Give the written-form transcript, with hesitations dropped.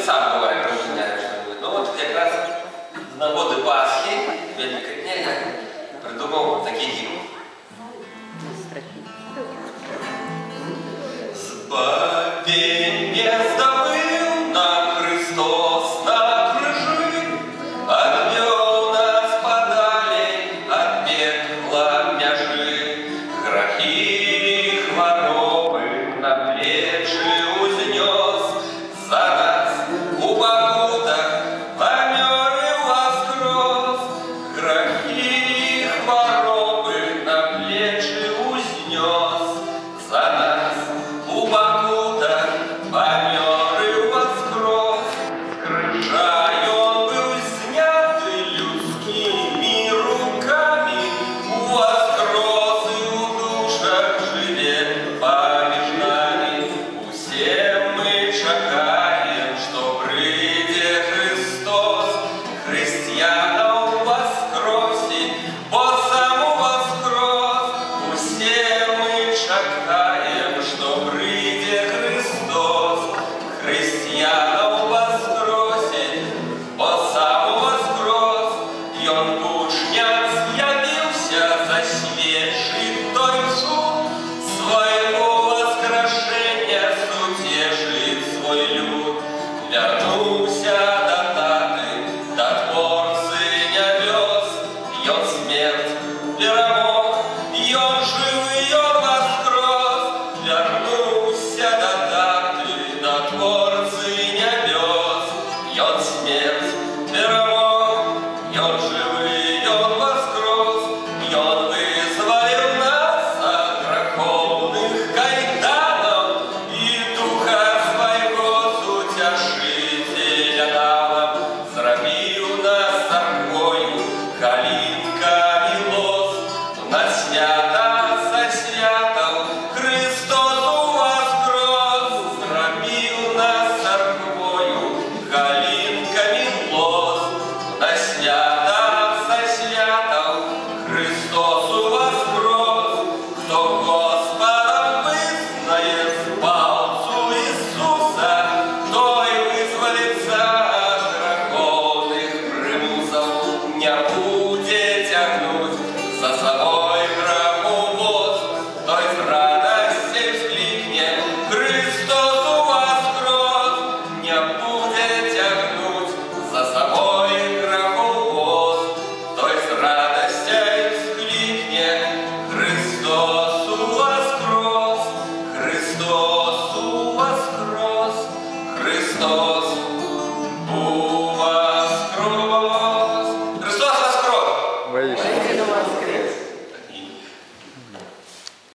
сам бывает разгоняю что-нибудь. Ну вот как раз в нагоды Пасхи, Великого дня, я придумал такие гимны. Спасение сдобыл нам Христос на крыжи, отвел нас подали от пекла мяжи, грехи и хворобы на плечи узнес, за нас у покутах помер и воскрес, грехи и хворобы на плечи узнес, за нас у покутах помер и воскрес, с крыжа он был снят людскими руками, воскрес и у душах живет помеж нами. Усем мы чекаем, что придет Христос, християнам воскросит, по саму воскрос. Усем мы чекаем, что придет Христос, християнам воскросит, по саму воскрос. И он кушняц явился, засвечит той суд, своего воскрешения сутешит свой люд. Вернулся до Таты, до Творцы небес, и он смерть перемог, и он жив, и он воскрес. Вернулся до Таты, до Творцы небес, и он смерть перемог, и он жив, и он воскрес. И он вызволил нас от греховных кайданов, и Духа своего Утешителя дал. Зробил нас церквою, калинками лоз, на свят